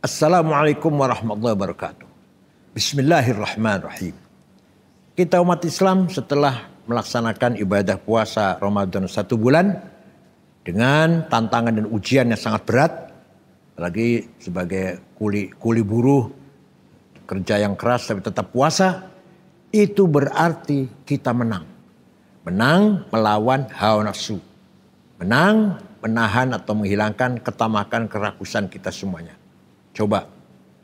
Assalamualaikum warahmatullahi wabarakatuh. Bismillahirrahmanirrahim. Kita umat Islam setelah melaksanakan ibadah puasa Ramadan 1 bulan dengan tantangan dan ujian yang sangat berat, apalagi sebagai kuli buruh, kerja yang keras tapi tetap puasa, itu berarti kita menang. Menang melawan hawa nafsu. Menang menahan atau menghilangkan ketamakan, kerakusan kita semuanya. Coba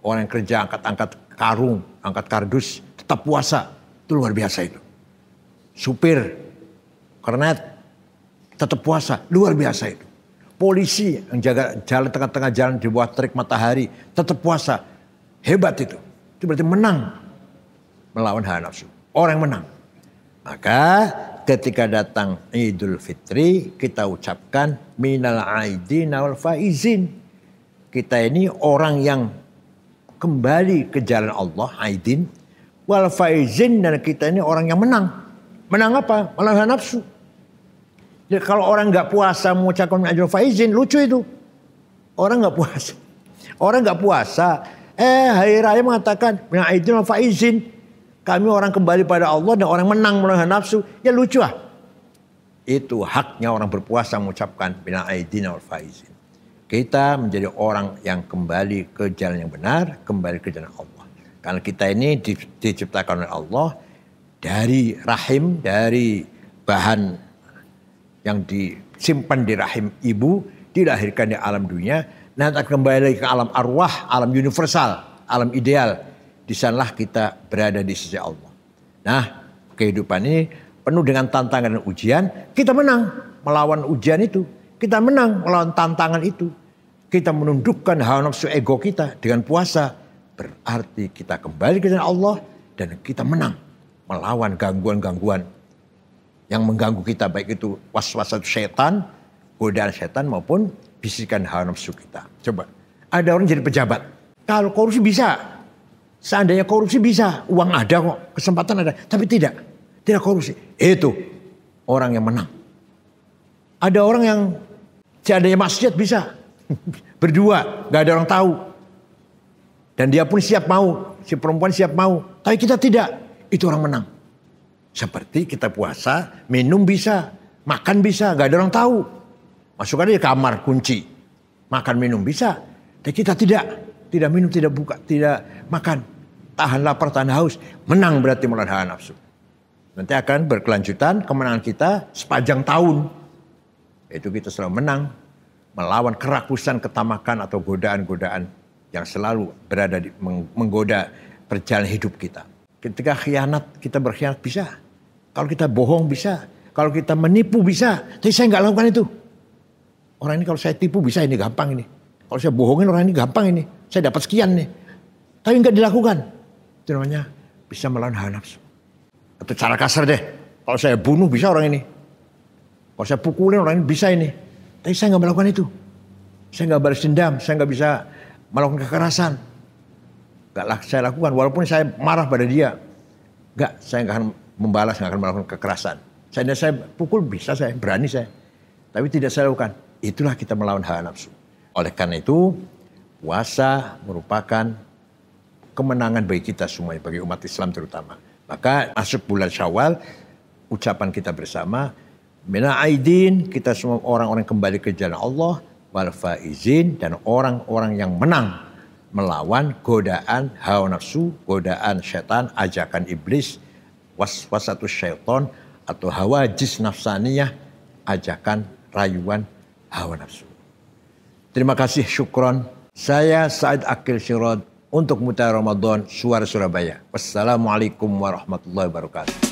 orang yang kerja angkat-angkat karung, angkat kardus, tetap puasa. Itu luar biasa itu. Supir, kernet, tetap puasa. Luar biasa itu. Polisi yang jaga jalan tengah-tengah jalan di bawah terik matahari, tetap puasa. Hebat itu. Itu berarti menang melawan hawa nafsu. Orang yang menang. Maka ketika datang Idul Fitri, kita ucapkan minal aidina wal faizin. Kita ini orang yang kembali ke jalan Allah, aidin, wal faizin, dan kita ini orang yang menang. Menang apa? Melawan nafsu. Jadi kalau orang nggak puasa mengucapkan minal faizin, lucu itu. Orang nggak puasa. Orang nggak puasa. Hari raya mengatakan minal aidin wal faizin. Kami orang kembali pada Allah dan orang menang melawan nafsu. Ya lucu ah. Itu haknya orang berpuasa mengucapkan minal aidin wal faizin. Kita menjadi orang yang kembali ke jalan yang benar, kembali ke jalan Allah. Karena kita ini diciptakan oleh Allah dari rahim, dari bahan yang disimpan di rahim ibu, dilahirkan di alam dunia, nanti akan kembali lagi ke alam arwah, alam universal, alam ideal. Di sanalah kita berada di sisi Allah. Nah, kehidupan ini penuh dengan tantangan dan ujian, kita menang melawan ujian itu. Kita menang melawan tantangan itu. Kita menundukkan hawa nafsu ego kita dengan puasa. Berarti kita kembali ke jalan Allah dan kita menang melawan gangguan-gangguan yang mengganggu kita. Baik itu waswas setan, godaan setan maupun bisikan hawa nafsu kita. Coba, ada orang jadi pejabat. Kalau korupsi bisa. Seandainya korupsi bisa. Uang ada kok, kesempatan ada. Tapi tidak korupsi. Itu orang yang menang. Ada orang yang seandainya maksiat bisa. Berdua, gak ada orang tahu. Dan dia pun siap mau. Si perempuan siap mau. Tapi kita tidak. Itu orang menang. Seperti kita puasa, minum bisa. Makan bisa, gak ada orang tahu. Masuk aja di kamar, kunci. Makan minum bisa. Tapi kita tidak. Tidak minum, tidak buka, tidak makan. Tahan lapar, tahan haus. Menang berarti melawan hawa nafsu. Nanti akan berkelanjutan kemenangan kita sepanjang tahun. Itu kita selalu menang melawan kerakusan, ketamakan atau godaan-godaan yang selalu berada di menggoda perjalanan hidup kita. Ketika khianat, kita berkhianat bisa. Kalau kita bohong bisa. Kalau kita menipu bisa. Tapi saya nggak lakukan itu. Orang ini kalau saya tipu bisa, ini gampang ini. Kalau saya bohongin orang ini gampang ini. Saya dapat sekian nih. Tapi nggak dilakukan. Itu namanya bisa melawan hawa nafsu. Atau cara kasar deh. Kalau saya bunuh bisa orang ini. Kalau saya pukulin orang ini bisa ini. Tapi saya nggak melakukan itu. Saya nggak balas dendam. Saya nggak bisa melakukan kekerasan. Nggak saya lakukan. Walaupun saya marah pada dia. Nggak, saya nggak akan membalas, nggak akan melakukan kekerasan. Saya pukul bisa, saya berani saya. Tapi tidak saya lakukan. Itulah kita melawan hawa nafsu. Oleh karena itu, puasa merupakan kemenangan bagi kita semuanya, bagi umat Islam terutama. Maka masuk bulan Syawal, ucapan kita bersama, minal aidin, kita semua orang-orang kembali ke jalan Allah, wal faizin, dan orang-orang yang menang melawan godaan hawa nafsu, godaan setan, ajakan iblis, waswasatus syaiton, atau hawajis nafsaniyah, ajakan rayuan hawa nafsu. Terima kasih, syukron. Saya Said Akil Sirot untuk Mutiara Ramadan, Suara Surabaya. Wassalamualaikum warahmatullahi wabarakatuh.